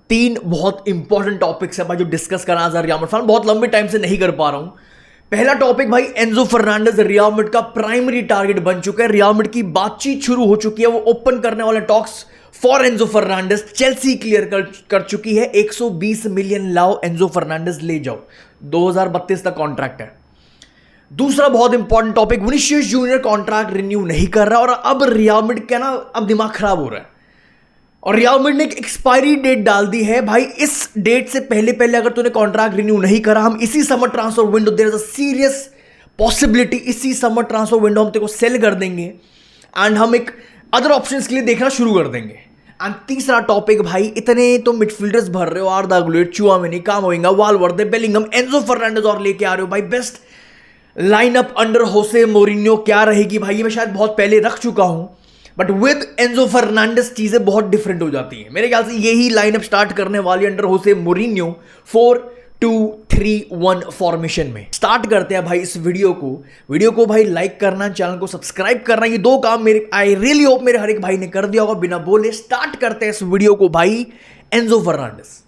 तीन बहुत important topics है भाई जो डिस्कस करना आज रियल मैड्रिड फैन बहुत लंबे टाइम से नहीं कर पा रहा हूं। पहला टॉपिक भाई एंजो फर्नांडिस रियल मैड्रिड का प्राइमरी टारगेट बन चुका है। रियल मैड्रिड की बातचीत शुरू हो चुकी है, वो ओपन करने वाले talks for Enzo Fernandez Chelsea clear कर चुकी है। 120 मिलियन लाओ, एंजो फर्नांडिस ले जाओ, 2032 तक कॉन्ट्रैक्ट है। दूसरा बहुत important topic, Vinicius junior contract renew नहीं कर रहा और अब रियल मैड्रिड का ना अब दिमाग खराब हो रहा है और रियल मैड्रिड ने एक एक्सपायरी डेट डाल दी है। भाई इस डेट से पहले अगर तूने कॉन्ट्रैक्ट रिन्यू नहीं करा, हम इसी summer transfer window, there is a serious possibility इसी समर ट्रांसफर विंडो हम तेरे को सेल कर देंगे एंड हम एक अदर ऑप्शंस के लिए देखना शुरू कर देंगे। एंड तीसरा टॉपिक भाई, इतने तो मिडफील्डर्स भर रहे हो, Arda Guler, Tchouameni, Camavinga, Valverde, Bellingham, Enzo Fernandez और लेके आ रहे हो भाई। बेस्ट लाइनअप अंडर होसे मोरिन्यो क्या रहेगी भाई, ये मैं शायद बहुत पहले रख चुका हूं, बट विद एंजो फर्नांडिस चीजें बहुत डिफरेंट हो जाती हैं। मेरे ख्याल से यही लाइनअप स्टार्ट करने वाली अंडर होसे मोरिन्यो 4-2-3-1 फॉर्मेशन में। स्टार्ट करते हैं भाई इस वीडियो को भाई लाइक करना, चैनल को सब्सक्राइब करना, ये दो काम मेरे आई रियली होप मेरे हर एक भाई ने कर दिया होगा। बिना बोले स्टार्ट करते हैं इस वीडियो को भाई। एंजो फर्नांडिस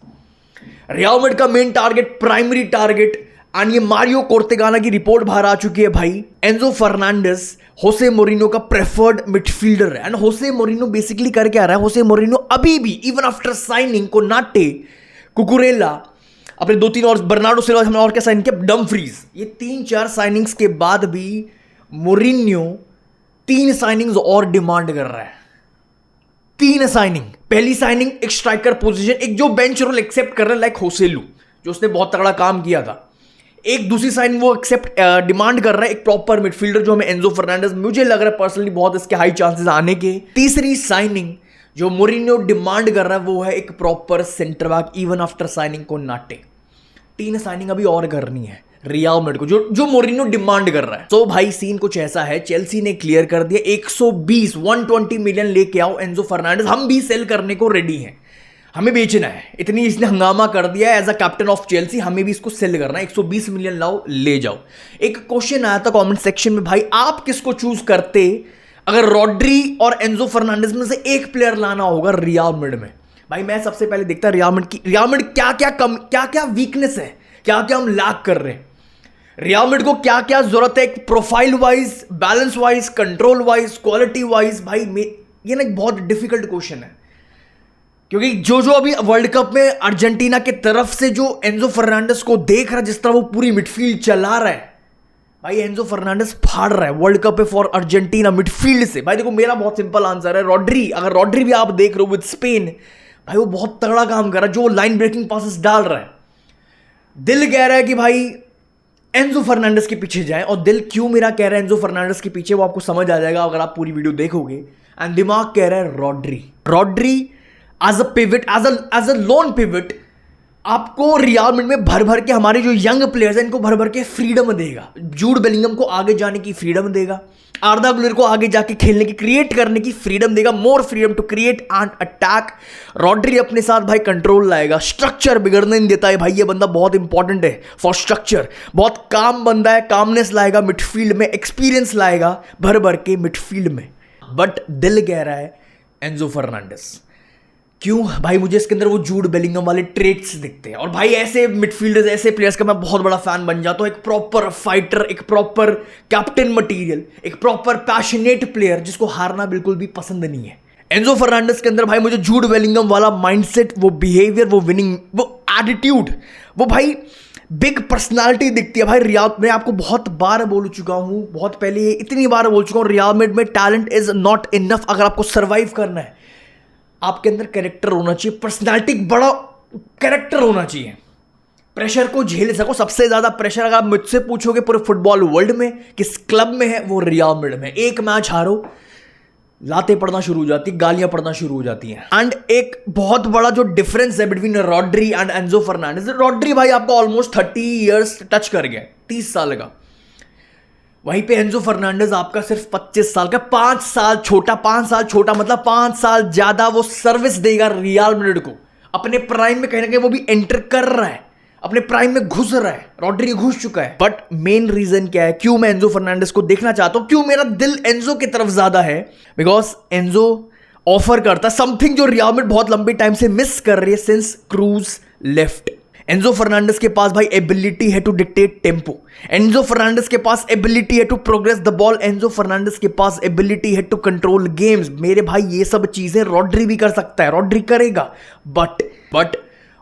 रियल मैड्रिड का मेन टारगेट, प्राइमरी टारगेट, और ये मारियो कोर्तेगाना की रिपोर्ट बाहर आ चुकी है भाई। एंजो फर्नांडिस होसे मोरिन्यो का प्रेफर्ड मिडफील्डर है एंड होसे मोरिन्यो बेसिकली कर क्या रहा है, होसे मोरिन्यो अभी भी even after signing Konate, Cucurella, अपने 2-3 और बर्नार्डो सिल्वा हमने और क्या साइन किया, डमफ्रीज, ये 3-4 साइनिंग्स के बाद भी मोरिन्यो 3 साइनिंग्स और डिमांड कर रहा है। 3 साइनिंग, पहली साइनिंग एक स्ट्राइकर पोजीशन, एक जो बेंच रोल एक्सेप्ट कर रहा है लाइक होसेलू जो उसने बहुत तगड़ा काम किया था। एक दूसरी साइन वो एक्सेप्ट डिमांड कर रहा है एक प्रॉपर मिडफील्डर जो हमें एंजो फर्नांडिस, मुझे लग रहा है पर्सनली बहुत इसके हाई चांसेस आने के। तीसरी साइनिंग जो मोरिन्यो डिमांड कर रहा है वो है एक proper centre back even after signing Konate. 3 signing अभी और करनी है रियल मैड्रिड को जो मोरिन्यो डिमांड कर रहा है। तो भाई सीन कुछ ऐसा है, चेल्सी ने क्लियर कर दिया 120 मिलियन लेके आओ एंजो फर्नांडिस, हम भी सेल करने को रेडी हैं, हमें बेचना है। इतनी इसने हंगामा कर दिया है as a captain of Chelsea, हमें भी इसको सेल करना है, 120 मिलियन लाओ ले जाओ। एक क्वेश्चन आया था कमेंट सेक्शन में, भाई आप किसको चूज करते अगर रॉड्री और एंजो फर्नांडिस में से एक प्लेयर लाना होगा रियल मैड्रिड में? भाई मैं सबसे पहले देखता रियल मैड्रिड क्या क्या वीकनेस है, क्या क्या हम लैक कर रहे हैं, रियल मैड्रिड को क्या क्या जरूरत है, एक profile wise, balance wise, control wise, quality wise. भाई ये ना एक बहुत डिफिकल्ट क्वेश्चन है क्योंकि जो अभी वर्ल्ड कप में अर्जेंटीना के तरफ से जो एंजो फर्नांडिस को देख रहा है, जिस तरह वो पूरी मिडफील्ड चला रहा है, भाई एंजो फर्नांडिस फाड़ रहा है वर्ल्ड कप पे फॉर अर्जेंटीना मिडफील्ड से। भाई देखो मेरा बहुत सिंपल आंसर है रॉड्री। अगर रॉड्री भी आप देख रहे हो विद स्पेन, भाई वो बहुत तगड़ा काम कर रहा है, जो लाइन ब्रेकिंग पासेस डाल रहा है। दिल कह रहा है कि भाई एंजो फर्नांडिस के पीछे जाए, और दिल क्यों मेरा कह रहा है एंजो फर्नांडिस के पीछे वो आपको समझ आ जाएगा अगर आप पूरी वीडियो देखोगे। एंड दिमाग कह रहा है Rodri as a pivot, as a lone pivot, आपको रियल मैड्रिड में भर के हमारे जो यंग प्लेयर्स हैं इनको भर के फ्रीडम देगा। जूड बेलिंगम को आगे जाने की फ्रीडम देगा, आर्दा गुलेर को आगे जाके खेलने की, क्रिएट करने की फ्रीडम देगा, more freedom to create and attack. Rodri अपने साथ भाई कंट्रोल लाएगा, स्ट्रक्चर बिगड़ने नहीं देता है भाई, ये बंदा बहुत इंपॉर्टेंट है फॉर स्ट्रक्चर, बहुत काम बंदा है, कामनेस लाएगा मिडफील्ड में, एक्सपीरियंस लाएगा भर के मिडफील्ड में। बट दिल कह रहा है एंजो फर्नांडिस। क्यों भाई? मुझे इसके अंदर वो जूड बेलिंगम वाले ट्रेट्स दिखते हैं और भाई ऐसे मिडफील्डर्स, ऐसे प्लेयर्स का मैं बहुत बड़ा फैन बन जाता हूं। एक प्रॉपर फाइटर, एक प्रॉपर कैप्टन मटेरियल, एक प्रॉपर पैशनेट प्लेयर जिसको हारना बिल्कुल भी पसंद नहीं है। एंजो फर्नांडिस के अंदर भाई मुझे जूड बेलिंगम वाला माइंडसेट, वो बिहेवियर, वो विनिंग, वो एटीट्यूड, वो भाई बिग पर्सनालिटी दिखती है भाई। रियल मैं आपको बहुत बार बोल चुका हूं, बहुत पहले इतनी बार बोल चुका हूं, रियल मैड्रिड में टैलेंट इज नॉट इनफ। अगर आपको सर्वाइव करना है, आपके अंदर कैरेक्टर होना चाहिए, पर्सनालिटी, बड़ा कैरेक्टर होना चाहिए, प्रेशर को झेल सको। सबसे ज्यादा प्रेशर अगर आप मुझसे पूछोगे पूरे फुटबॉल वर्ल्ड में किस क्लब में है, वो रियल मैड्रिड में। एक मैच हारो, लातें पड़ना शुरू हो जाती, गालियां पड़ना शुरू हो जाती हैं। एंड एक बहुत बड़ा जो डिफरेंस है between Rodri and Enzo Fernandez, Rodri भाई आपको ऑलमोस्ट 30 ईयर्स टच कर गया, 30 साल का। वहीं पे एंजो फर्नांडिस आपका सिर्फ 25 साल का, 5 साल छोटा मतलब 5 साल ज्यादा वो सर्विस देगा रियल मैड्रिड को। अपने प्राइम में कहीं ना कहीं वो भी एंटर कर रहा है, अपने प्राइम में घुस रहा है, रॉड्री घुस चुका है। बट मेन रीजन क्या है, क्यों मैं एंजो फर्नांडिस को देखना चाहता हूं, क्यों मेरा दिल एंजो की तरफ ज्यादा है? बिकॉज एंजो ऑफर करता है, समथिंग जो रियल मैड्रिड बहुत लंबे टाइम से मिस कर रही है since Kroos left. Enzo Fernandez के पास भाई एबिलिटी है to dictate tempo, Enzo Fernandez के पास एबिलिटी है to progress the ball, Enzo Fernandez के पास एबिलिटी है टू कंट्रोल गेम्स। मेरे भाई ये सब चीजें रॉड्री भी कर सकता है, रॉड्री करेगा, बट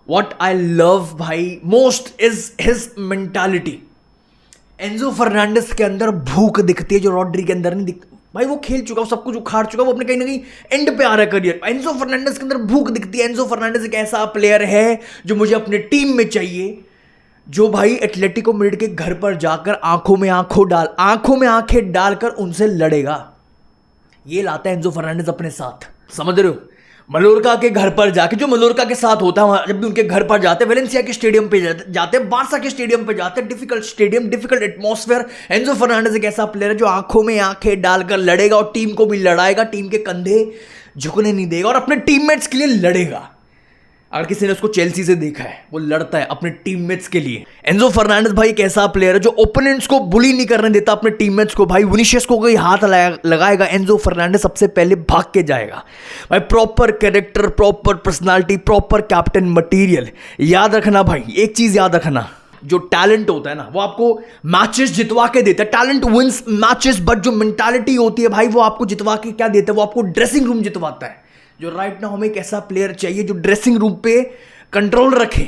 व्हाट आई लव भाई most is his mentality. Enzo Fernandez के अंदर भूख दिखती है जो रॉड्री के अंदर नहीं दिखती। भाई वो खेल चुका, वो सब कुछ उखाड़ चुका, वो अपने कहीं ना कहीं एंड पे आ रहा है करियर। एंजो फर्नांडिस के अंदर भूख दिखती है। एंजो फर्नांडिस एक ऐसा प्लेयर है जो मुझे अपने टीम में चाहिए, जो भाई एटलेटिको मैड्रिड के घर पर जाकर आंखों में आंखें डालकर उनसे लड़ेगा। ये लाता है एंजो फर्नांडिस अपने साथ, समझ रहे हो? मलोरका के घर पर जाके, जो मलोरका के साथ होता है, जब भी उनके घर पर जाते हैं, वेलेंसिया के स्टेडियम पे जाते हैं, बारसा के स्टेडियम पे जाते हैं, difficult stadium, difficult atmosphere. Enzo Fernandez एक ऐसा प्लेयर है जो आंखों में आंखें डालकर लड़ेगा और टीम को भी लड़ाएगा, टीम के कंधे झुकने नहीं देगा और अपने टीममेट्स के लिए लड़ेगा। अगर किसी ने उसको चेल्सी से देखा है, वो लड़ता है अपने टीममेट्स के लिए। एंजो फर्नांडिस भाई एक ऐसा प्लेयर है जो ओपोनेंट्स को बुली नहीं करने देता अपने टीममेट्स को। भाई विनीशियस को कोई हाथ लगाएगा, एंजो फर्नांडिस सबसे पहले भाग के जाएगा। भाई proper character, proper personality, proper captain material. याद रखना भाई, एक चीज याद रखना, जो टैलेंट होता है ना वो आपको मैचेस जितवा के देता है। टैलेंट विंस मैचेस, बट जो मेंटालिटी होती है भाई वो आपको जितवा के क्या देता है? वो आपको ड्रेसिंग रूम जितवाता है। जो राइट नाउ हमें एक ऐसा प्लेयर चाहिए जो ड्रेसिंग रूम पे कंट्रोल रखे,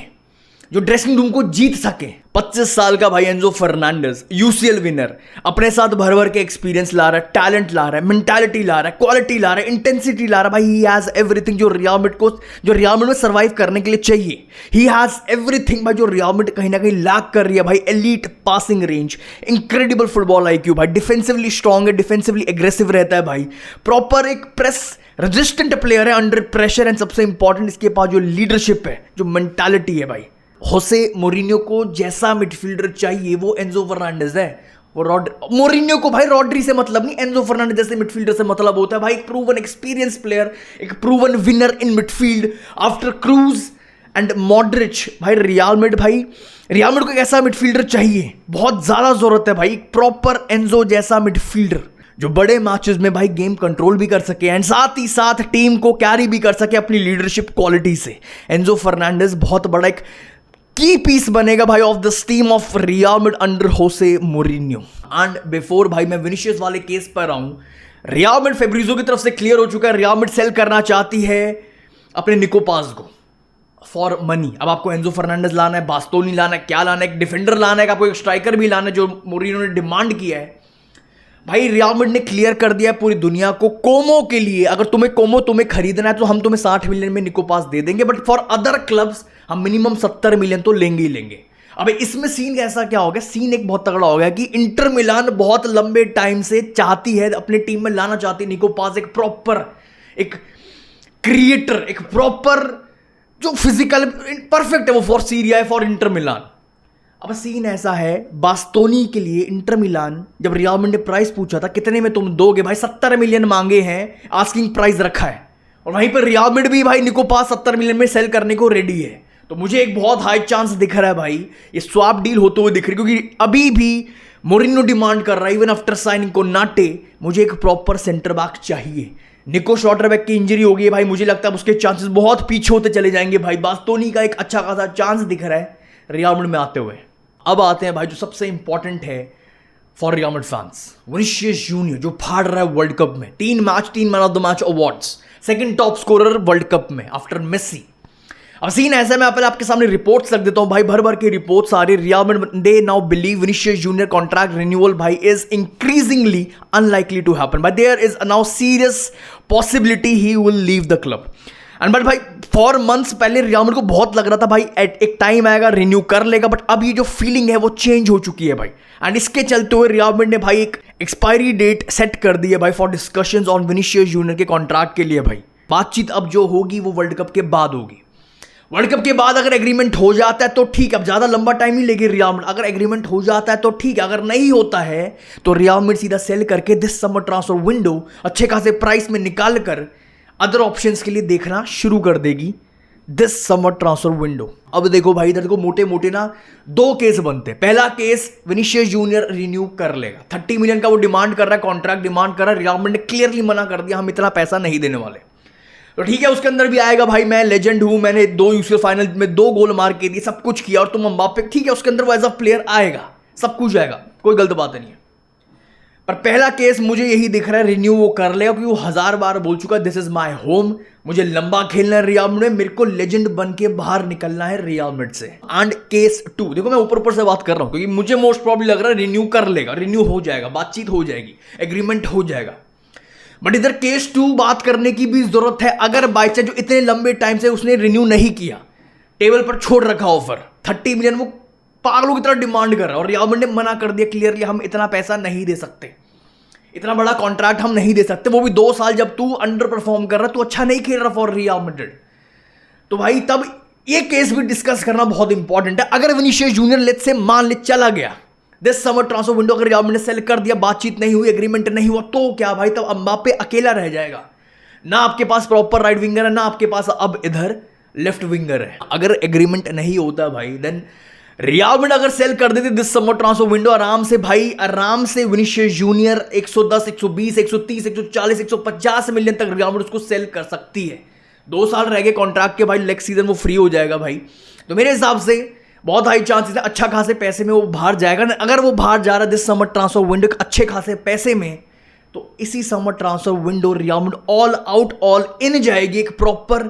जो ड्रेसिंग रूम को जीत सके। 25 साल का भाई एंजो फर्नांडिस, यूसीएल विनर, अपने साथ भर भर के एक्सपीरियंस ला रहा है, टैलेंट ला रहा है, मेंटालिटी ला रहा है, क्वालिटी ला रहा है, इंटेंसिटी ला रहा है। भाई ही हैज एवरीथिंग जो रियल मैड्रिड में सर्वाइव करने के लिए चाहिए। ही हैज एवरीथिंग भाई जो रियल मैड्रिड कहीं ना कहीं लैक कर रही है। भाई elite passing range, incredible football IQ, भाई डिफेंसिवली स्ट्रांग है, डिफेंसिवली एग्रेसिव रहता है, भाई प्रॉपर एक प्रेस रेजिस्टेंट प्लेयर है अंडर प्रेशर, एंड सबसे इंपॉर्टेंट इसके पास जो लीडरशिप है, जो मेंटालिटी है। भाई होसे मोरिन्यो को जैसा मिडफील्डर चाहिए वो एंजो फर्नांडिस है। वो मोरिन्यो को भाई रॉड्री से मतलब नहीं, एंजो फर्नांडिस जैसे मिडफील्डर से मतलब होता है। भाई एक प्रूवन एक्सपीरियंस प्लेयर, एक proven winner in midfield after cruise and Modric. भाई रियल मैड्रिड को एक ऐसा मिडफील्डर चाहिए, बहुत ज्यादा जरूरत है भाई, प्रॉपर एंजो जैसा मिडफील्डर जो बड़े मैचेस में भाई गेम कंट्रोल भी कर सके एंड साथ ही साथ टीम को कैरी भी कर सके अपनी लीडरशिप क्वालिटी से। एंजो फर्नांडिस बहुत बड़ा एक की पीस बनेगा भाई of the team of real Madrid under होसे मोरिन्यो। एंड बिफोर भाई मैं विनीशियस वाले केस पर आऊं, रियल मैड्रिड फेब्रिजो की तरफ से क्लियर हो चुका है, रियल मैड्रिड सेल करना चाहती है अपने निको पास को फॉर मनी। अब आपको एंजो फर्नांडिस लाना है, बास्तोनी लाना है, क्या लाना है, एक डिफेंडर लाना है, आपको एक स्ट्राइकर भी लाना है जो मोरिन्यो ने डिमांड किया है। भाई रियल मैड्रिड ने क्लियर कर दिया है पूरी दुनिया को, कोमो के लिए अगर तुम्हें खरीदना है तो हम तुम्हें 60 मिलियन में निको पास दे देंगे, बट फॉर अदर क्लब्स हम मिनिमम 70 मिलियन तो लेंगे ही लेंगे। अब इसमें सीन ऐसा क्या हो गया, सीन एक बहुत तगड़ा हो गया कि इंटर मिलान बहुत लंबे टाइम से चाहती है, अपने टीम में लाना चाहती है निको पास, एक प्रॉपर एक क्रिएटर, एक प्रॉपर जो फिजिकल परफेक्ट है वो फॉर सीरिया है, फॉर इंटर मिलान। अब सीन ऐसा है, बास्तोनी के लिए इंटर मिलान जब रियल मैड्रिड ने प्राइस पूछा था कितने में तुम दोगे, भाई 70 मिलियन मांगे हैं, आस्किंग प्राइस रखा है, और वहीं पर रियल मैड्रिड भी भाई निको पास 70 मिलियन में सेल करने को रेडी है। तो मुझे एक बहुत हाई चांस दिख रहा है भाई, ये स्वैप डील होते हुए दिख रही है, क्योंकि अभी भी मोरिन्यो डिमांड कर रहा है इवन आफ्टर साइनिंग कोनाटे, मुझे एक प्रॉपर सेंटर बैक चाहिए। निको शॉर्टरबैक की इंजरी हो गई है भाई, मुझे लगता है उसके चांसेस बहुत पीछे होते चले जाएंगे। भाई बास्तोनी का एक अच्छा खासा चांस दिख रहा है रियल मैड्रिड में आते हुए। अब आते हैं भाई जो सबसे इंपॉर्टेंट है for Real Madrid fans, Vinicius junior जो फाड़ रहा है वर्ल्ड कप में, 3 man of the match awards, second top scorer world cup में आफ्टर मेसी। अब सीन ऐसा, मैं पहले आपके सामने रिपोर्ट्स रख देता हूं भाई, भर भर के रिपोर्ट्स आ रही है। Real Madrid they now believe Vinicius Junior contract renewal भाई is increasingly unlikely to happen, but there is now serious possibility he will leave the club. And but भाई फॉर मंथ्स पहले रियल मैड्रिड को बहुत लग रहा था भाई एक टाइम आएगा रिन्यू कर लेगा, बट अब ये जो फीलिंग है वो चेंज हो चुकी है भाई। एंड इसके चलते हुए रियल मैड्रिड ने भाई एक एक्सपायरी डेट सेट कर दी है भाई for discussions on Vinicius junior के कॉन्ट्रैक्ट के लिए। भाई बातचीत अब जो होगी वो वर्ल्ड कप के बाद होगी। वर्ल्ड कप के बाद अगर एग्रीमेंट हो जाता है तो ठीक, अब ज्यादा लंबा टाइम नहीं लेगी रियल मैड्रिड, अगर एग्रीमेंट हो जाता है तो ठीक, अगर नहीं होता है तो रियल मैड्रिड सीधा सेल करके दिस समर ट्रांसफर विंडो अच्छे खासे प्राइस में निकाल कर अदर ऑप्शंस के लिए देखना शुरू कर देगी दिस समर ट्रांसफर विंडो। अब देखो भाई, इधर को मोटे मोटे ना 2 केस बनते हैं। पहला केस विनीशियस जूनियर रिन्यू कर लेगा, 30 मिलियन का वो डिमांड कर रहा है, कॉन्ट्रैक्ट डिमांड कर रहा है, रियल मैड्रिड ने क्लियरली मना कर दिया हम इतना पैसा नहीं देने वाले। तो ठीक है, उसके अंदर भी आएगा भाई मैं लेजेंड हूं, मैंने 2 यूसीएल फाइनल में 2 गोल मार के दिए, सब कुछ किया और तुम एम्बाप्पे, ठीक है उसके अंदर वो एज अ प्लेयर आएगा, सब कुछ आएगा, कोई गलत बात नहीं है। पर पहला केस मुझे यही दिख रहा है, रिन्यू वो कर लेगा क्योंकि वो 1000 बार बोल चुका है दिस इज माय होम, मुझे लंबा खेलना है रियल मैड्रिड में, मेरे को लेजेंड बन के बाहर निकलना है रियल मैड्रिड से। एंड केस 2, देखो मैं ऊपर से बात कर रहा हूं क्योंकि मुझे मोस्ट प्रॉब्ली लग रहा है रिन्यू कर लेगा, रिन्यू हो जाएगा, बातचीत हो जाएगी, एग्रीमेंट हो जाएगा। बट इधर केस 2 बात करने की भी जरूरत है। अगर बाई चांस जो इतने लंबे टाइम से उसने रिन्यू नहीं किया, टेबल पर छोड़ रखा ऑफर 30 मिलियन, वो पागलों की तरह डिमांड कर रहा है और रियल मैड्रिड ने मना कर दिया क्लियरली, हम इतना पैसा नहीं दे सकते, इतना बड़ा कॉन्ट्रैक्ट हम नहीं दे सकते, वो भी 2 साल जब तू अंडर परफॉर्म कर रहा है, तू अच्छा नहीं खेल रहा फॉर रियल मैड्रिड। तो भाई तब ये केस भी डिस्कस करना बहुत इंपॉर्टेंट है। अगर विनीशियस जूनियर लेट्स से मान ले चला गया दिस समर ट्रांसफर विंडो, अगर रियल मैड्रिड ने सेल कर दिया, बातचीत नहीं हुई, एग्रीमेंट नहीं हुआ, तो क्या भाई तब एम्बाप्पे अकेला रह जाएगा, ना आपके पास प्रॉपर राइट विंगर है, ना आपके पास अब इधर लेफ्ट विंगर है। अगर एग्रीमेंट नहीं होता भाई देन रियल मैड्रिड अगर सेल कर देते दिस समर ट्रांसफर विंडो, आराम से भाई, आराम से विनीशियस जूनियर 110, 120, 130, 140, 150 मिलियन तक रियल मैड्रिड उसको सेल कर सकती है। 2 साल रह गए कॉन्ट्रैक्ट के भाई, नेक्स्ट सीजन वो फ्री हो जाएगा भाई। तो मेरे हिसाब से बहुत हाई चांसेस है, अच्छा खासे पैसे में वो बाहर जाएगा। अगर वो बाहर जा रहा है दिस समर ट्रांसफर विंडो अच्छे खासे पैसे में, तो इसी summer transfer window real Madrid all out all in जाएगी एक प्रॉपर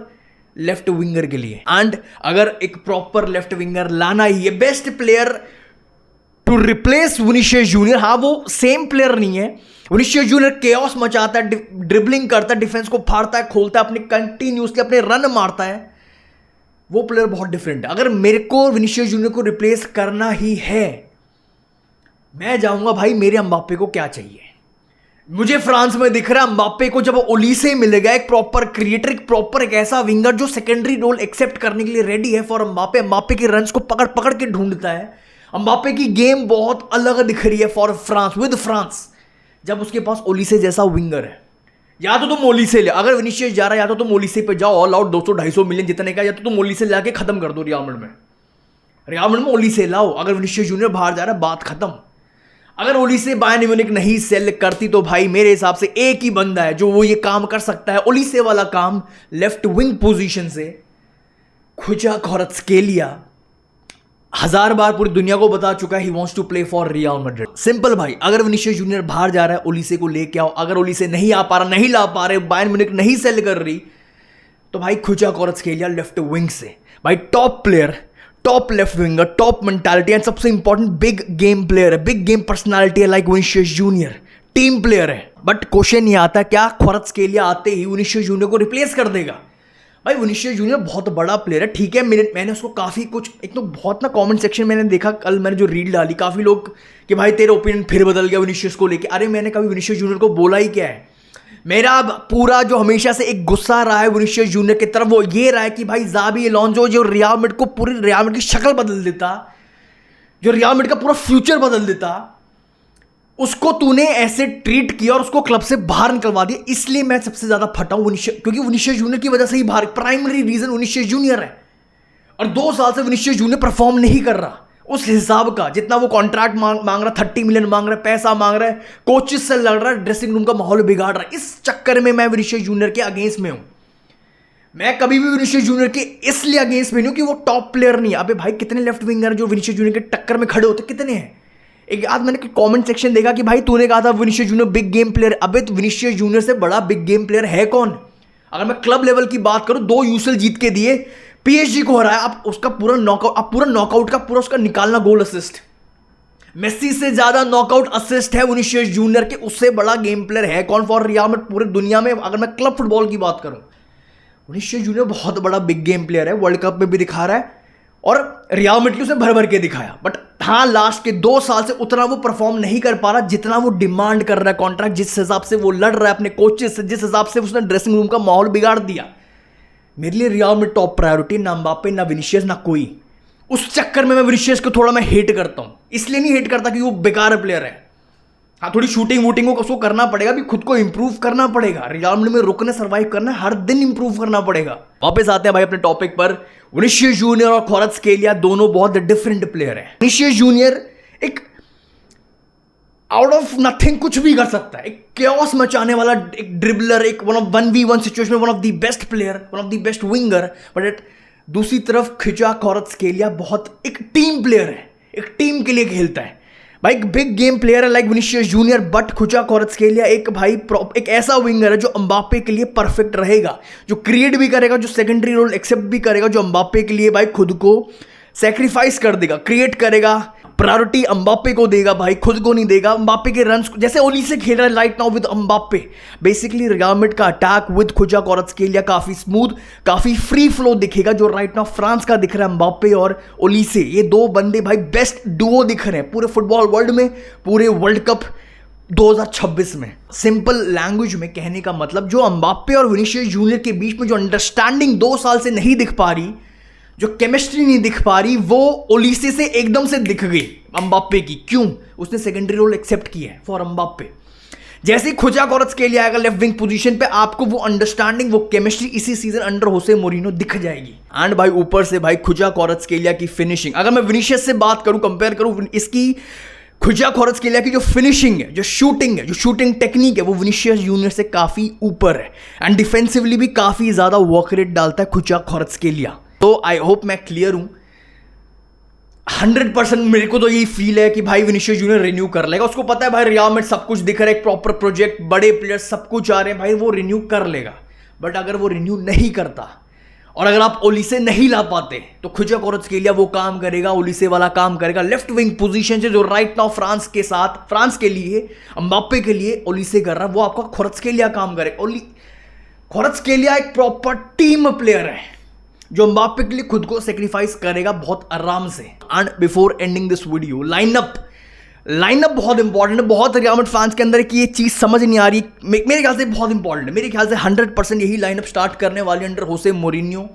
लेफ्ट विंगर के लिए। एंड अगर एक प्रॉपर लेफ्ट विंगर लाना ही है, best player to replace Vinicius junior, हाँ वो सेम प्लेयर नहीं है, विनीशियस जूनियर केओस मचाता है, ड्रिबलिंग करता है, डिफेंस को फाड़ता है, खोलता है, अपने कंटिन्यूसली अपने रन मारता है, वो प्लेयर बहुत डिफरेंट है। अगर मेरे को विनीशियस जूनियर को रिप्लेस करना ही है, मैं जाऊंगा भाई मेरे एम्बाप्पे को क्या चाहिए। मुझे फ्रांस में दिख रहा है एम्बाप्पे को जब ओलीसे मिलेगा, एक प्रॉपर क्रिएटर, एक प्रॉपर एक ऐसा विंगर जो सेकेंडरी रोल एक्सेप्ट करने के लिए रेडी है फॉर एम्बाप्पे। एम्बाप्पे के रन्स को पकड़ पकड़ के ढूंढता है, एम्बाप्पे की गेम बहुत अलग दिख रही है फॉर फ्रांस, विद फ्रांस, जब उसके पास ओलीसे जैसा विंगर है। या तो तुम ओलीसे ले, अगर विनीशियस जा रहा है या तो तुम ओलीसे पे जाओ, ऑल आउट 200-250 मिलियन जितने का, या तो तुम ओलीसे लाके खत्म कर दो रियल मैड्रिड में, रियल मैड्रिड में ओलीसे लाओ। अगर विनीशियस जूनियर बाहर जा रहा है, बात खत्म। अगर ओलीसे बायर्न म्यूनिख नहीं सेल करती तो भाई मेरे हिसाब से एक ही बंदा है जो वो ये काम कर सकता है, ओलीसे वाला काम, लेफ्ट विंग पोजीशन से, खुजा क्वारात्स्केलिया 1000 बार पूरी दुनिया को बता चुका है he wants to play for Real Madrid. Simple भाई, अगर विनीशियस जूनियर बाहर जा रहा है, ओलीसे को लेके आओ। अगर ओलीसे नहीं आ पा रहा, नहीं ला पा रहे, बायर्न म्यूनिख नहीं सेल कर रही, तो भाई खुजा क्वारात्स्केलिया लेफ्ट विंग से, भाई top player, top left winger, top mentality, and सबसे इंपॉर्टेंट बिग गेम प्लेयर है, बिग गेम पर्सनालिटी है like Vinicius junior, team player है। बट क्वेश्चन ये आता है क्या क्वारात्स्केलिया आते ही विनीशियस जूनियर को रिप्लेस कर देगा? भाई विनीशियस जूनियर बहुत बड़ा प्लेयर है, ठीक है, मैंने उसको काफ़ी कुछ, एक तो बहुत ना कमेंट सेक्शन मैंने देखा, कल मैंने जो रील डाली, काफ़ी लोग कि भाई तेरा ओपिनियन फिर बदल गया विनीशियस को लेके। अरे मैंने कभी विनीशियस जूनियर को बोला ही क्या है? मेरा पूरा जो हमेशा से एक गुस्सा रहा है विनीशियस जूनियर की तरफ, वो ये रहा है कि भाई ज़ाबी अलोंसो जो रियल मैड्रिड को, पूरी रियल मैड्रिड की शक्ल बदल देता, जो रियल मैड्रिड का पूरा फ्यूचर बदल देता, उसको तूने ऐसे ट्रीट किया और उसको क्लब से बाहर निकलवा दिया। इसलिए मैं सबसे ज्यादा फटा हूं क्योंकि विनीशियस जूनियर की वजह से ही बाहर, प्राइमरी रीजन विनीशियस जूनियर है। और 2 साल से विनीशियस जूनियर परफॉर्म नहीं कर रहा उस हिसाब का, जितना वो कॉन्ट्रैक्ट मांग रहा, 30 मिलियन मांग रहा है, पैसा मांग रहा है, कोचेस से लड़ रहा है, ड्रेसिंग रूम का माहौल बिगाड़ रहा है। इस चक्कर में मैं विनीशियस जूनियर के अगेंस्ट में हूं। मैं कभी भी विनीशियस जूनियर के इसलिए अगेंस्ट में नहीं हूं कि वो टॉप प्लेयर नहीं है। अबे भाई कितने लेफ्ट विंगर जो विनीशियस जूनियर के टक्कर में खड़े होते, कितने हैं? एक आज मैंने कमेंट सेक्शन देखा कि भाई तूने कहा था Vinicius junior big game player. अबे तो विनीशियस जूनियर से बड़ा बिग गेम प्लेयर है कौन? अगर मैं क्लब लेवल की बात करूं, 2 यूसीएल जीत के दिए, पीएसजी को हराया, आप उसका पूरा नॉकआउट, आप पूरा नॉकआउट का पूरा उसका निकालना गोल असिस्ट, मेसी से ज्यादा नॉकआउट असिस्ट है विनीशियस जूनियर के, उससे बड़ा गेम प्लेयर है कौन फॉर रियल मैड्रिड पूरी दुनिया में? अगर मैं क्लब फुटबॉल की बात करूं, विनीशियस जूनियर बहुत बड़ा बिग गेम प्लेयर है, वर्ल्ड कप में भी दिखा रहा है और रियल मैड्रिड उसने भर भर के दिखाया। बट हाँ, लास्ट के 2 साल से उतना वो परफॉर्म नहीं कर पा रहा जितना वो डिमांड कर रहा है कॉन्ट्रैक्ट, जिस हिसाब से वो लड़ रहा है अपने कोचेस से, जिस हिसाब से उसने ड्रेसिंग रूम का माहौल बिगाड़ दिया। मेरे लिए रियल मैड्रिड टॉप प्रायोरिटी, ना एम्बाप्पे, ना विनीशियस, ना कोई। उस चक्कर में मैं विनीशियस को थोड़ा मैं हेट करता हूं। इसलिए नहीं हेट करता कि वो बेकार प्लेयर है, हाँ थोड़ी शूटिंग वूटिंग को उसको करना पड़ेगा, भी खुद को इंप्रूव करना पड़ेगा। रियल मैड्रिड में रुकने सर्वाइव करना, हर दिन इंप्रूव करना पड़ेगा। वापस आते हैं भाई अपने टॉपिक पर। विनीशियस जूनियर और क्वारात्स्केलिया दोनों बहुत डिफरेंट प्लेयर हैं। विनीशियस जूनियर एक आउट ऑफ नथिंग कुछ भी कर सकता है, एक chaos मचाने वाला एक ड्रिबलर, एक 1v1 सिचुएशन में one of the best player, one of the best winger. But दूसरी तरफ खिचा क्वारात्स्केलिया बहुत एक टीम प्लेयर है, एक टीम के लिए खेलता है भाई, एक बिग गेम प्लेयर है लाइक विनीशियस जूनियर। बट खुचा क्वारात्स्केलिया एक भाई एक ऐसा विंगर है जो एम्बाप्पे के लिए परफेक्ट रहेगा, जो क्रिएट भी करेगा, जो सेकेंडरी रोल एक्सेप्ट भी करेगा, जो एम्बाप्पे के लिए भाई खुद को सेक्रीफाइस कर देगा, क्रिएट करेगा, प्रायोरिटी एम्बाप्पे को देगा भाई, खुद को नहीं देगा। एम्बाप्पे के रन्स जैसे ओली से खेल रहा है right now with Mbappe. Basically real Madrid का अटैक विद खुचा क्वारात्स्केलिया काफी स्मूथ, काफी फ्री फ्लो दिखेगा, जो राइट नाउ फ्रांस का दिख रहा है एम्बाप्पे और ओली से। ये दो बंदे भाई बेस्ट डुओ दिख रहे हैं पूरे फुटबॉल वर्ल्ड में, पूरे वर्ल्ड कप 2026 में। सिंपल लैंग्वेज में कहने का मतलब, जो एम्बाप्पे और विनीशियस जूनियर के बीच में जो अंडरस्टैंडिंग 2 साल से नहीं दिख पा रही, जो केमिस्ट्री नहीं दिख पा रही, वो ओलीसे से एकदम से दिख गई एम्बाप्पे की। क्यों? उसने सेकेंडरी रोल एक्सेप्ट किया है फॉर एम्बाप्पे। जैसे ही खुचा क्वारात्स्केलिया आएगा लेफ्ट विंग पोजीशन पे, आपको वो अंडरस्टैंडिंग, वो केमिस्ट्री इसी सीजन अंडर होसे मोरिनो दिख जाएगी। एंड भाई ऊपर से भाई खुचा क्वारात्स्केलिया की फिनिशिंग, अगर मैं विनीशियस से बात करूं, कंपेयर करूं, इसकी खुचा क्वारात्स्केलिया की जो फिनिशिंग है, जो शूटिंग है, जो शूटिंग टेक्निक है, वो विनीशियस जूनियर से काफी ऊपर है। एंड डिफेंसिवली भी काफी ज्यादा वर्क रेट डालता है खुचा क्वारात्स्केलिया। तो आई होप मैं क्लियर हूं। 100% मेरे को तो यही फील है कि भाई विनीशियस जूनियर रिन्यू कर लेगा। उसको पता है भाई रियल मैड्रिड सब कुछ दिख रहा है, एक प्रॉपर प्रोजेक्ट, बड़े प्लेयर्स सब कुछ आ रहे हैं भाई, वो रिन्यू कर लेगा। बट अगर वो रिन्यू नहीं करता और अगर आप ओलीसे नहीं ला पाते, तो खुचा क्वारात्स्केलिया वो काम करेगा, ओलीसे वाला काम करेगा लेफ्ट विंग पोजीशन से, जो राइट नाउ फ्रांस के साथ, फ्रांस के लिए, एम्बाप्पे के लिए ओलीसे कर रहा है, वो आपका क्वारात्स्केलिया काम करेगा। क्वारात्स्केलिया एक प्रॉपर टीम प्लेयर है, जो एम्बाप्पे के लिए खुद को सेक्रीफाइस करेगा बहुत आराम से। And before ending this video, lineup बहुत इंपॉर्टेंट है। बहुत रियल मैड्रिड फैंस के अंदर की ये चीज समझ नहीं आ रही, मेरे ख्याल से बहुत इंपॉर्टेंट है। मेरे ख्याल से 100% यही लाइनअप स्टार्ट करने वाले अंडर होसे मोरिन्यो।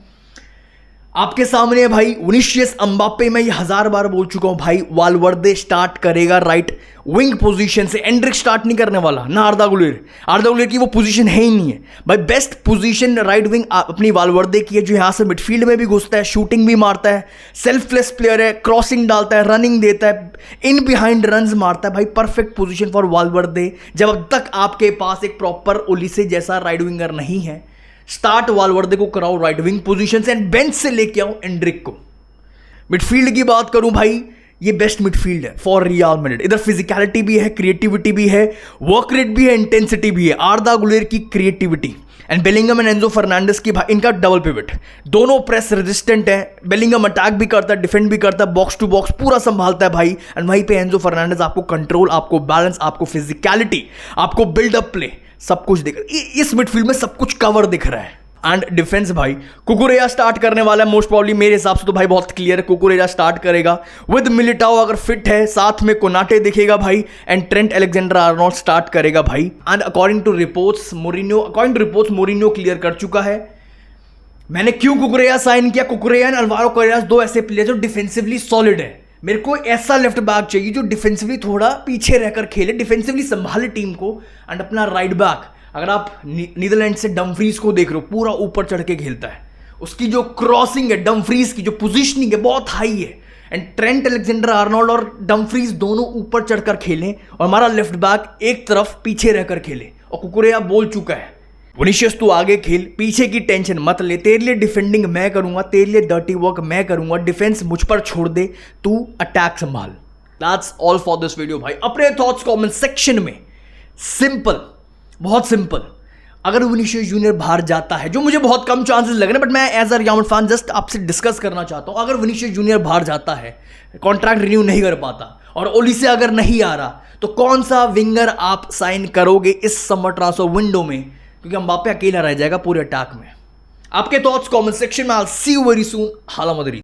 आपके सामने है भाई विनीशियस, एम्बाप्पे, मैं ये 1000 बार बोल चुका हूं भाई, वालवर्दे स्टार्ट करेगा राइट विंग पोजीशन से, एंड्रिक स्टार्ट नहीं करने वाला, ना आर्दा गुलेर की वो पोजीशन है ही नहीं है भाई। बेस्ट पोजीशन राइट विंग अपनी वालवर्दे की है, जो यहां से मिडफील्ड में भी घुसता है, शूटिंग भी मारता है, सेल्फलेस प्लेयर है, क्रॉसिंग डालता है, रनिंग देता है, इन बिहाइंड रन्स मारता है भाई। परफेक्ट पोजीशन फॉर वालवर्दे, जब तक आपके पास एक प्रॉपर ओलीसे जैसा राइट विंगर नहीं है। स्टार्ट वालवर्दे को कराओ राइट विंग पोजीशन से, एंड बेंच से लेके आओ एंड्रिक को। मिडफील्ड की बात करूं भाई, ये बेस्ट मिडफील्ड है फॉर रियल मैड्रिड। इधर फिजिकलिटी भी है, क्रिएटिविटी भी है, वर्क रेट भी है, इंटेंसिटी भी है। आर्दा गुलेर की creativity and Bellingham and Enzo Fernandez की भाई, इनका डबल पिवट, दोनों प्रेस रेजिस्टेंट है। बेलिंगम अटैक भी करता है, डिफेंड भी करता है, बॉक्स टू बॉक्स पूरा संभालता है भाई। एंड वहीं पे एंजो फर्नांडिस आपको कंट्रोल, आपको बैलेंस, आपको फिजिकलिटी, आपको बिल्डअप प्ले, सब कुछ दिख रहा है। इस मिडफील्ड में सब कुछ कवर दिख रहा है। एंड डिफेंस भाई, कुकुरेया स्टार्ट करने वाला है मोस्ट प्रॉब्ली, मेरे हिसाब से तो भाई बहुत क्लियर है, कुकुरेया स्टार्ट करेगा विद मिलिटाओ अगर फिट है, साथ में कोनाटे दिखेगा भाई, and Trent Alexander Arnold start करेगा भाई। And according to reports Mourinho clear कर चुका है। मैंने क्यों कुकुरेया साइन किया, कुकुरेया एंड अल्वारो कैरेरास दो ऐसे प्लेयर जो डिफेंसिवली सॉलिड है। मेरे को ऐसा लेफ्ट बैक चाहिए जो डिफेंसिवली थोड़ा पीछे रहकर खेले, डिफेंसिवली संभाले टीम को। एंड अपना राइट बैक, अगर आप नीदरलैंड से डमफ्रीज को देख रहे हो, पूरा ऊपर चढ़ के खेलता है, उसकी जो क्रॉसिंग है, डमफ्रीज की जो पोजीशनिंग है बहुत हाई है। एंड ट्रेंट अलेक्जेंडर आर्नोल्ड और डमफ्रीज दोनों ऊपर चढ़कर खेलें, और हमारा लेफ्ट बैक एक तरफ पीछे रहकर खेले। और कुकुरेया बोल चुका है, विनीशियस तू आगे खेल, पीछे की टेंशन मत ले, तेरे लिए डिफेंडिंग मैं करूंगा, तेरे लिए डर्टी वर्क मैं करूंगा, डिफेंस मुझ पर छोड़ दे, तू अटैक संभाल। That's all for this video भाई। अपने थॉट्स कमेंट सेक्शन में, सिंपल, बहुत सिंपल। अगर विनीशियस जूनियर बाहर जाता है, जो मुझे बहुत कम चांसेस लग रहे हैं, बट मैं as a Real Madrid fan just आपसे डिस्कस करना चाहता हूं, अगर विनीशियस जूनियर बाहर जाता है, कॉन्ट्रैक्ट रिन्यू नहीं कर पाता, और ओलीसे अगर नहीं आ रहा, तो कौन सा विंगर आप साइन करोगे इस समर ट्रांसफर विंडो में? क्योंकि एम्बाप्पे अकेला रह जाएगा पूरे अटैक में। आपके थॉट्स कमेंट सेक्शन में। I will see you very soon. हाला मदरी।